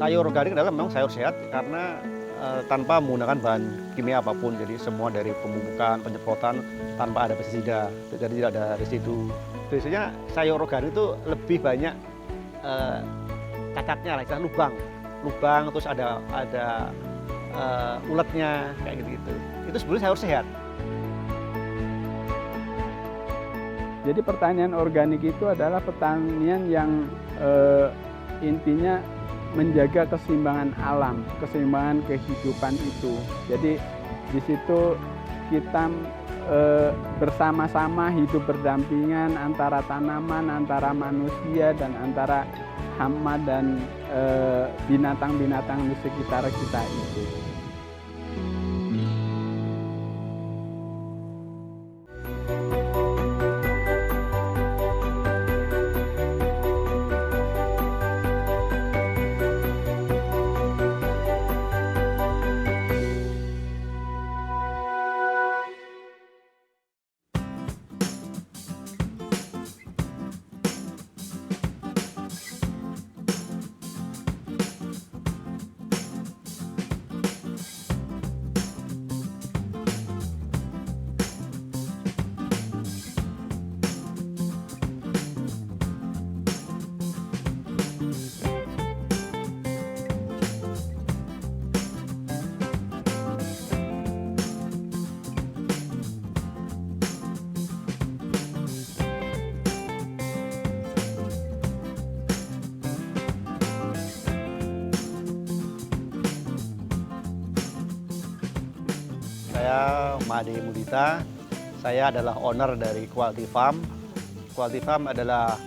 Sayur organik adalah memang sayur sehat karena tanpa menggunakan bahan kimia apapun. Jadi semua dari pemupukan, penyemprotan tanpa ada pestisida, jadi tidak ada residu. Biasanya sayur organik itu lebih banyak cacatnya, istilah lubang, terus ada uletnya kayak gitu. Itu sebenarnya sayur sehat. Jadi pertanian organik itu adalah pertanian yang intinya menjaga keseimbangan alam, keseimbangan kehidupan itu. Jadi di situ kita bersama-sama hidup berdampingan antara tanaman, antara manusia, dan antara hama dan binatang-binatang di sekitar kita itu. Saya Made Mudita, saya adalah owner dari Quality Farm. Quality Farm adalah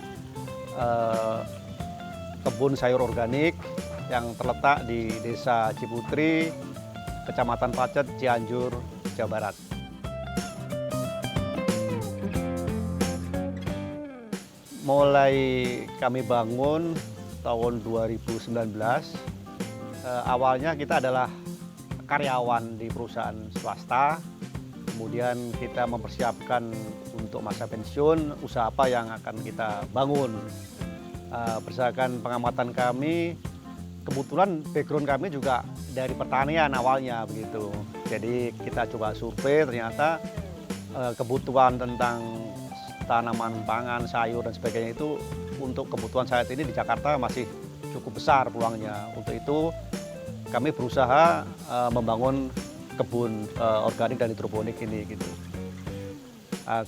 kebun sayur organik yang terletak di Desa Ciputri, Kecamatan Pacet, Cianjur, Jawa Barat. Mulai kami bangun tahun 2019, awalnya kita adalah karyawan di perusahaan swasta, kemudian kita mempersiapkan untuk masa pensiun, usaha apa yang akan kita bangun. Berdasarkan pengamatan kami, kebetulan background kami juga dari pertanian awalnya begitu. Jadi kita coba survei, ternyata kebutuhan tentang tanaman pangan, sayur dan sebagainya itu untuk kebutuhan saat ini di Jakarta masih cukup besar peluangnya. Untuk itu kami berusaha membangun kebun organik dan hidroponik ini gitu.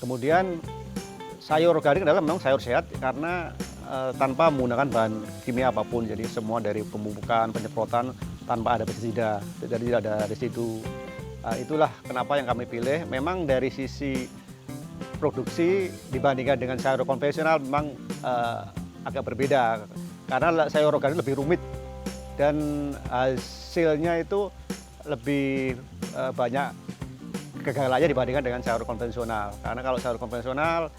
Kemudian sayur organik adalah memang sayur sehat karena tanpa menggunakan bahan kimia apapun. Jadi semua dari pemupukan, penyemprotan tanpa ada pestisida, jadi tidak ada residu. Itulah kenapa yang kami pilih. Memang dari sisi produksi dibandingkan dengan sayur konvensional memang agak berbeda karena sayur organik lebih rumit dan hasilnya itu lebih banyak kegagalannya dibandingkan dengan sayur konvensional. Karena kalau sayur konvensional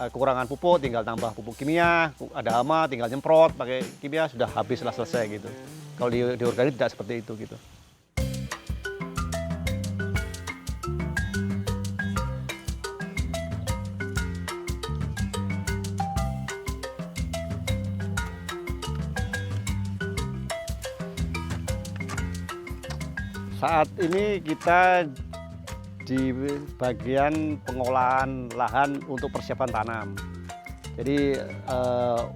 kekurangan pupuk, tinggal tambah pupuk kimia, ada hama tinggal nyemprot pakai kimia, sudah habis, selesai gitu. Kalau di organik tidak seperti itu gitu. Saat ini kita di bagian pengolahan lahan untuk persiapan tanam. Jadi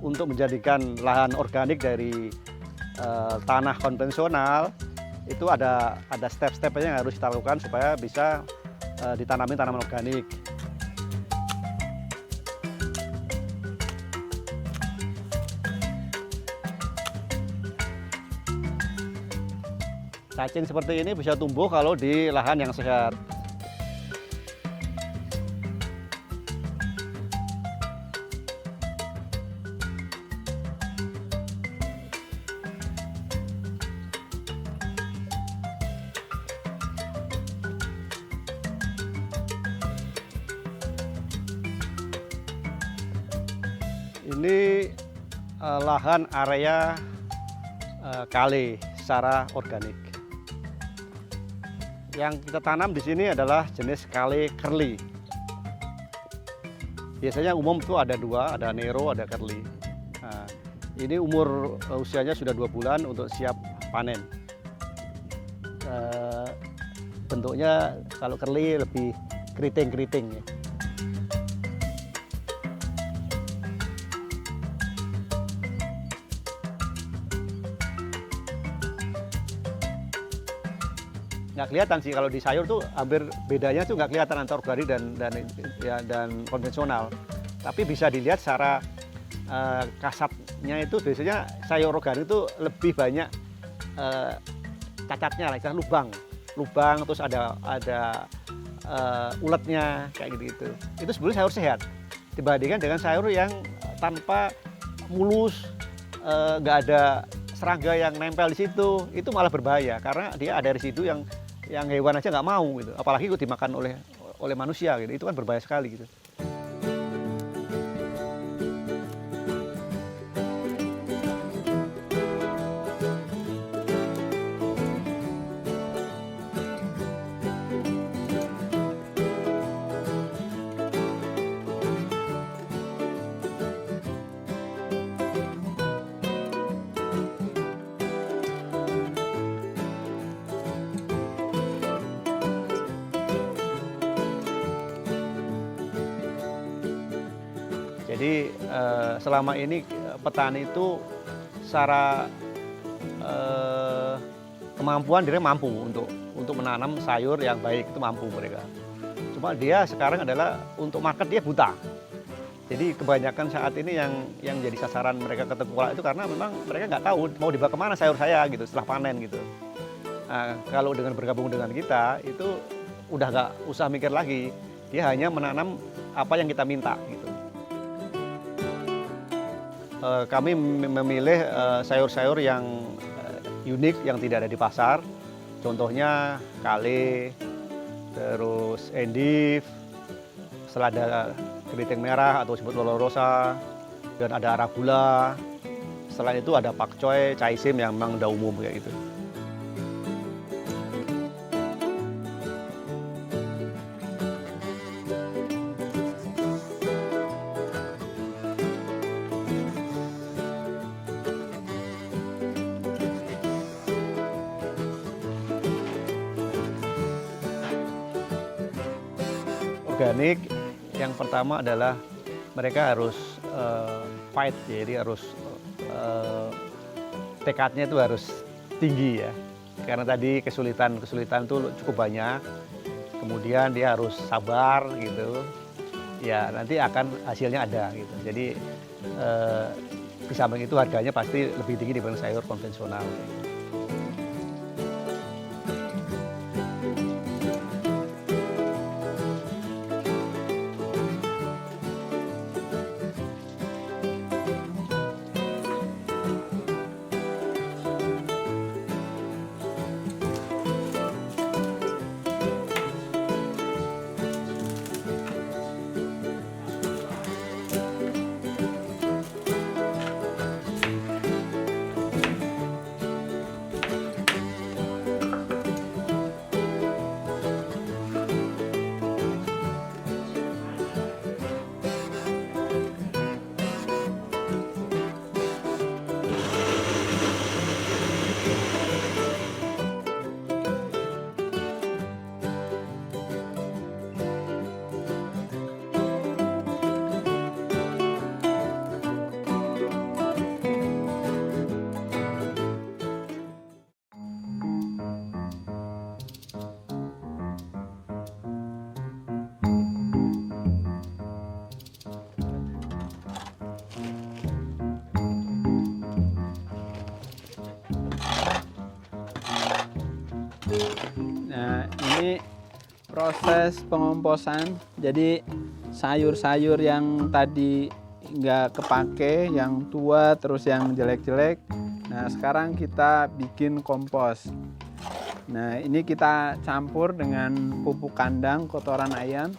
untuk menjadikan lahan organik dari tanah konvensional itu ada step-stepnya yang harus kita lakukan supaya bisa ditanami tanaman organik. Cacing seperti ini bisa tumbuh kalau di lahan yang sehat. Ini lahan area kale secara organik. Yang kita tanam di sini adalah jenis kale curly. Biasanya umum itu ada dua, ada nero, ada curly. Nah, Ini usianya sudah 2 bulan untuk siap panen. Bentuknya kalau kerli lebih keriting-keriting ya. Nggak kelihatan sih kalau di sayur tuh hampir bedanya tuh nggak kelihatan antara organik dan konvensional. Tapi bisa dilihat secara kasatnya itu biasanya sayur organik itu lebih banyak cacatnya lah, istilah lubang terus ada uletnya kayak gitu. Itu sebenarnya sayur sehat dibandingkan dengan sayur yang tanpa mulus, nggak ada serangga yang nempel di situ, itu malah berbahaya karena dia ada residu yang hewan aja nggak mau gitu, apalagi itu dimakan oleh manusia gitu, itu kan berbahaya sekali gitu. Jadi selama ini petani itu secara kemampuan dia mampu untuk menanam sayur yang baik, itu mampu mereka. Cuma dia sekarang adalah untuk market dia buta. Jadi kebanyakan saat ini yang jadi sasaran mereka ke tengkulak itu karena memang mereka nggak tahu mau dibawa kemana sayur saya gitu setelah panen gitu. Nah, kalau dengan bergabung dengan kita itu udah nggak usah mikir lagi, dia hanya menanam apa yang kita minta gitu. Kami memilih sayur-sayur yang unik yang tidak ada di pasar. Contohnya kale, terus endive, selada keriting merah atau disebut lolorosa, dan ada arabula. Selain itu ada pakcoy, caisim yang memang udah umum kayak gitu. Organik yang pertama adalah mereka harus fight, jadi harus tekadnya itu harus tinggi ya, karena tadi kesulitan itu cukup banyak, kemudian dia harus sabar gitu ya, nanti akan hasilnya ada gitu. Jadi di samping itu harganya pasti lebih tinggi dibanding sayur konvensional. Nah, ini proses pengomposan. Jadi sayur-sayur yang tadi nggak kepake, yang tua terus yang jelek-jelek. Nah, sekarang kita bikin kompos. Nah, ini kita campur dengan pupuk kandang, kotoran ayam.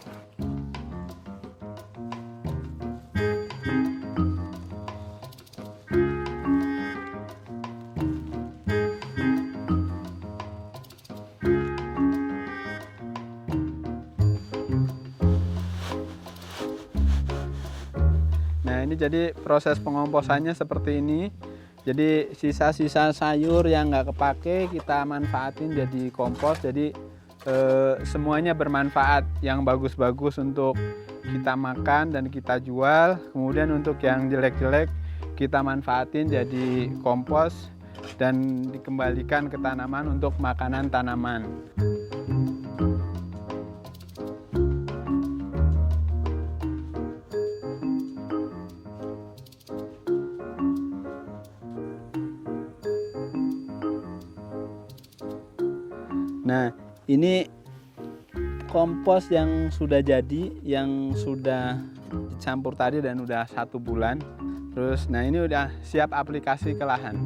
Nah, ini jadi proses pengomposannya seperti ini. Jadi sisa-sisa sayur yang nggak kepake kita manfaatin jadi kompos. Jadi semuanya bermanfaat. Yang bagus-bagus untuk kita makan dan kita jual. Kemudian untuk yang jelek-jelek kita manfaatin jadi kompos dan dikembalikan ke tanaman untuk makanan tanaman. Nah, ini kompos yang sudah jadi, yang sudah dicampur tadi dan udah 1 bulan. Terus, nah ini udah siap aplikasi ke lahan.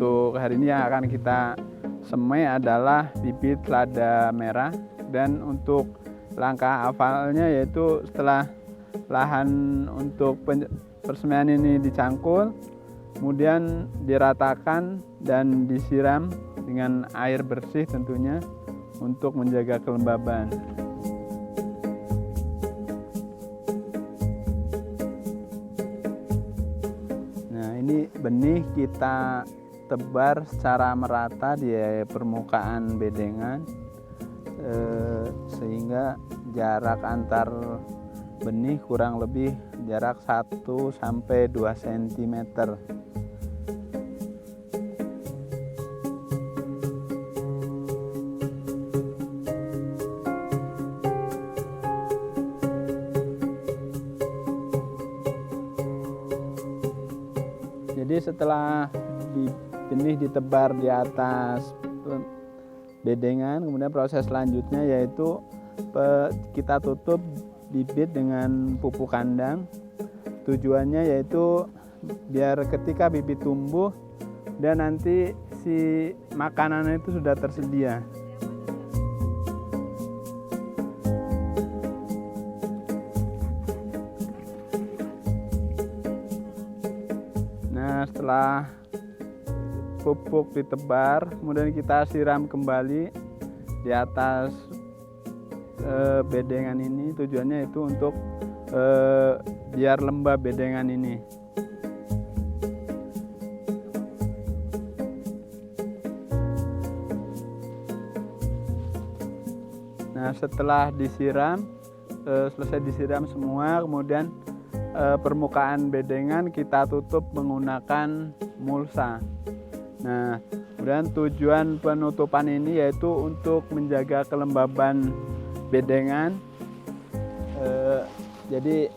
Untuk hari ini yang akan kita semai adalah bibit lada merah, dan untuk langkah awalnya yaitu setelah lahan untuk persemaian ini dicangkul, kemudian diratakan dan disiram dengan air bersih tentunya untuk menjaga kelembaban. Nah, ini benih kita tebar secara merata di permukaan bedengan, sehingga jarak antar benih kurang lebih jarak 1 sampai 2 cm. Jadi setelah benih ditebar di atas bedengan, kemudian proses selanjutnya yaitu kita tutup bibit dengan pupuk kandang. Tujuannya yaitu biar ketika bibit tumbuh dan nanti si makanan itu sudah tersedia. Nah, setelah pupuk ditebar, kemudian kita siram kembali di atas bedengan ini. Tujuannya itu untuk biar lembab bedengan ini. Nah, setelah disiram, selesai disiram semua, kemudian permukaan bedengan kita tutup menggunakan mulsa. Nah, kemudian tujuan penutupan ini yaitu untuk menjaga kelembaban bedengan. Jadi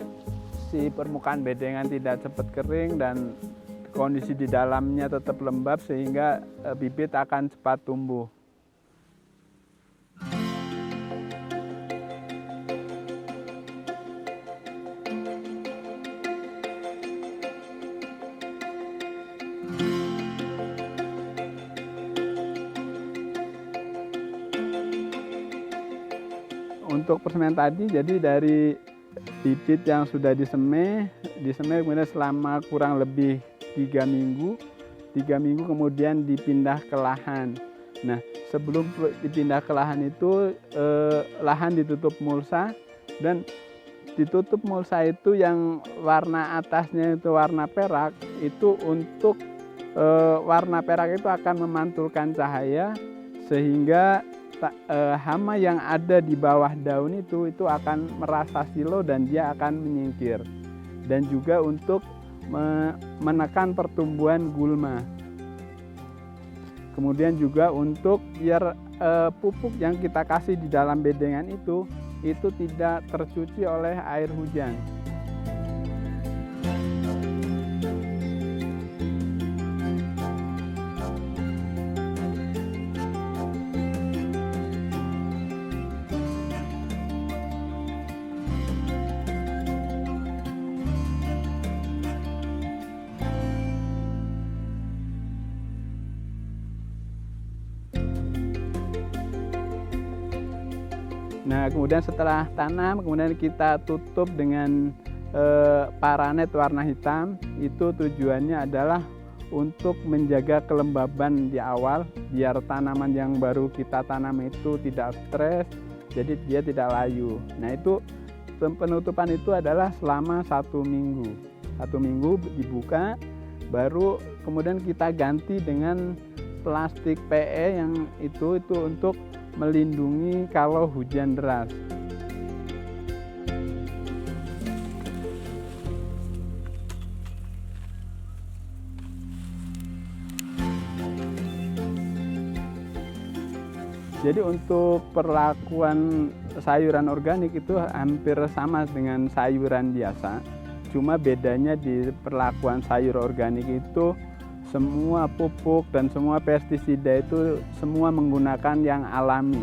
si permukaan bedengan tidak cepat kering dan kondisi di dalamnya tetap lembab sehingga bibit akan cepat tumbuh. Untuk persemaian tadi, jadi dari bibit yang sudah disemai kemudian selama kurang lebih 3 minggu kemudian dipindah ke lahan. Nah, sebelum dipindah ke lahan itu lahan ditutup mulsa, dan ditutup mulsa itu yang warna atasnya itu warna perak, itu untuk warna perak itu akan memantulkan cahaya sehingga hama yang ada di bawah daun itu akan merasa silau dan dia akan menyingkir, dan juga untuk menekan pertumbuhan gulma. Kemudian juga untuk biar pupuk yang kita kasih di dalam bedengan itu itu tidak tercuci oleh air hujan. Nah, kemudian setelah tanam, kemudian kita tutup dengan paranet warna hitam. Itu tujuannya adalah untuk menjaga kelembaban di awal, biar tanaman yang baru kita tanam itu tidak stres, jadi dia tidak layu. Nah, itu penutupan itu adalah selama 1 minggu. 1 minggu dibuka, baru kemudian kita ganti dengan plastik PE yang itu untuk melindungi kalau hujan deras. Jadi untuk perlakuan sayuran organik itu hampir sama dengan sayuran biasa. Cuma bedanya di perlakuan sayur organik itu semua pupuk dan semua pestisida itu semua menggunakan yang alami.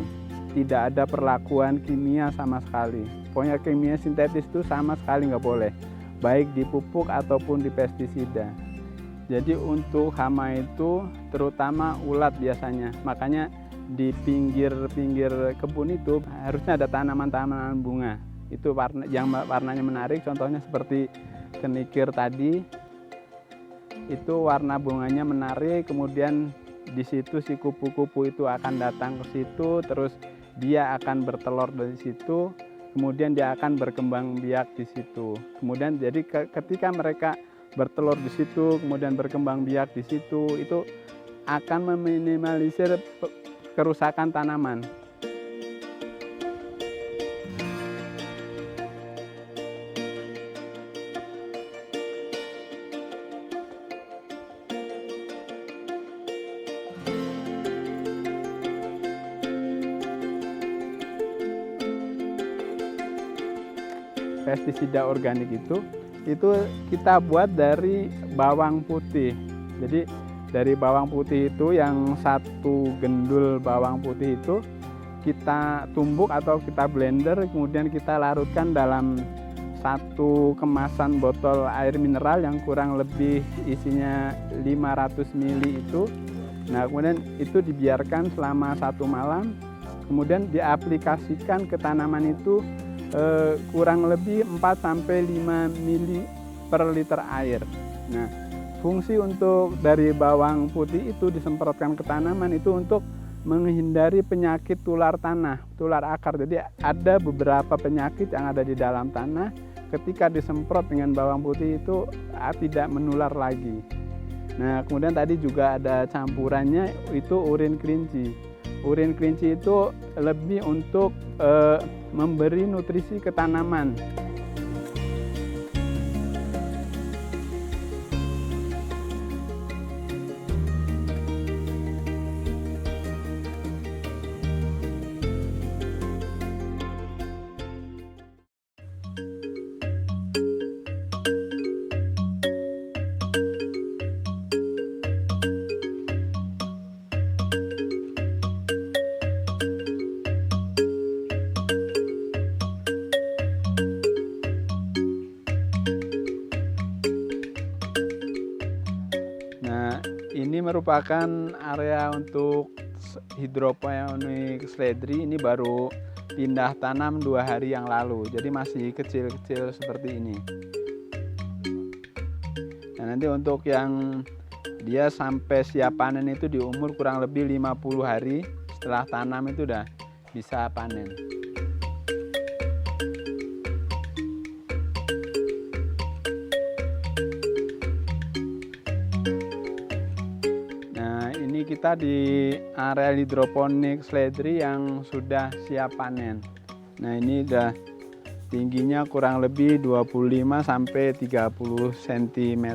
Tidak ada perlakuan kimia sama sekali. Pokoknya kimia sintetis itu sama sekali nggak boleh, baik di pupuk ataupun di pestisida. Jadi untuk hama itu terutama ulat biasanya. Makanya di pinggir-pinggir kebun itu harusnya ada tanaman-tanaman bunga. Itu warnanya menarik, contohnya seperti kenikir tadi. Itu warna bunganya menarik, kemudian di situ si kupu-kupu itu akan datang ke situ, terus dia akan bertelur dari situ, kemudian dia akan berkembang biak di situ. Kemudian jadi ketika mereka bertelur di situ, kemudian berkembang biak di situ, itu akan meminimalisir kerusakan tanaman. Pestisida organik itu kita buat dari bawang putih. Jadi dari bawang putih itu yang 1 gendul bawang putih itu kita tumbuk atau kita blender, kemudian kita larutkan dalam 1 kemasan botol air mineral yang kurang lebih isinya 500 ml itu. Nah, kemudian itu dibiarkan selama 1 malam, kemudian diaplikasikan ke tanaman itu kurang lebih 4-5 ml per liter air. Nah, fungsi untuk dari bawang putih itu disemprotkan ke tanaman itu untuk menghindari penyakit tular tanah, tular akar. Jadi ada beberapa penyakit yang ada di dalam tanah, ketika disemprot dengan bawang putih itu tidak menular lagi. Nah, kemudian tadi juga ada campurannya itu urin kelinci. Urin kelinci itu lebih untuk memberi nutrisi ke tanaman. Ini merupakan area untuk hidroponik seledri. Ini baru pindah tanam 2 hari yang lalu, jadi masih kecil-kecil seperti ini. Nah, nanti untuk yang dia sampai siap panen itu di umur kurang lebih 50 hari setelah tanam itu udah bisa panen. Kita di area hidroponik seledri yang sudah siap panen. Nah, ini udah tingginya kurang lebih 25 sampai 30 cm.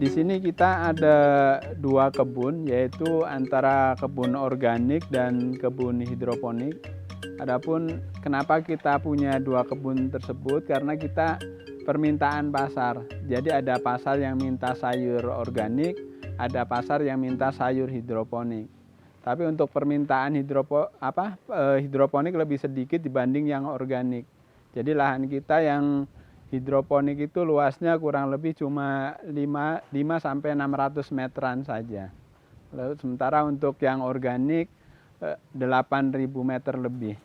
Di sini kita ada 2 kebun, yaitu antara kebun organik dan kebun hidroponik. Adapun kenapa kita punya 2 kebun tersebut, karena kita permintaan pasar. Jadi ada pasar yang minta sayur organik, ada pasar yang minta sayur hidroponik. Tapi untuk permintaan hidroponik lebih sedikit dibanding yang organik. Jadi lahan kita yang hidroponik itu luasnya kurang lebih cuma 5-600 meteran saja. Lalu sementara untuk yang organik 8.000 meter lebih.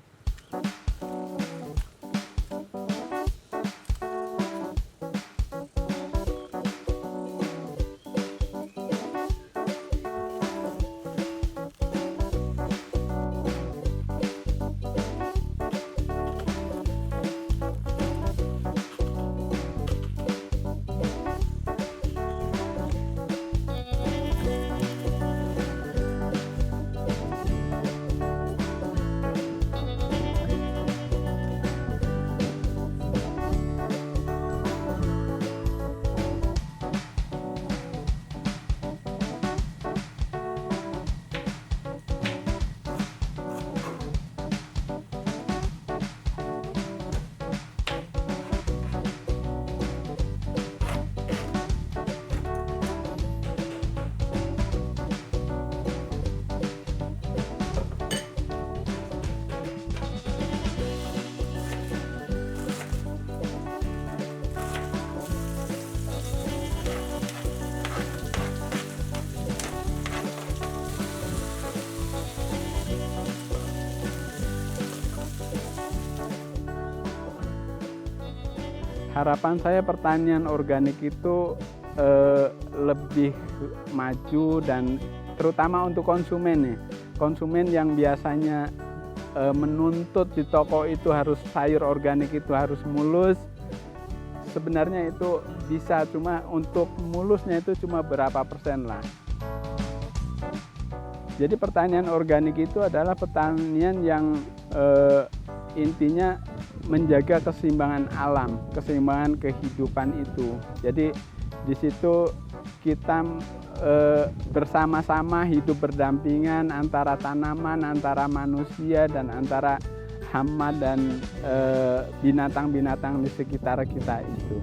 Harapan saya pertanian organik itu lebih maju dan terutama untuk konsumen nih. Konsumen yang biasanya menuntut di toko itu harus sayur organik itu harus mulus. Sebenarnya itu bisa, cuma untuk mulusnya itu cuma berapa persen lah. Jadi pertanian organik itu adalah pertanian yang intinya menjaga keseimbangan alam, keseimbangan kehidupan itu. Jadi di situ kita bersama-sama hidup berdampingan antara tanaman, antara manusia, dan antara hama dan binatang-binatang di sekitar kita itu.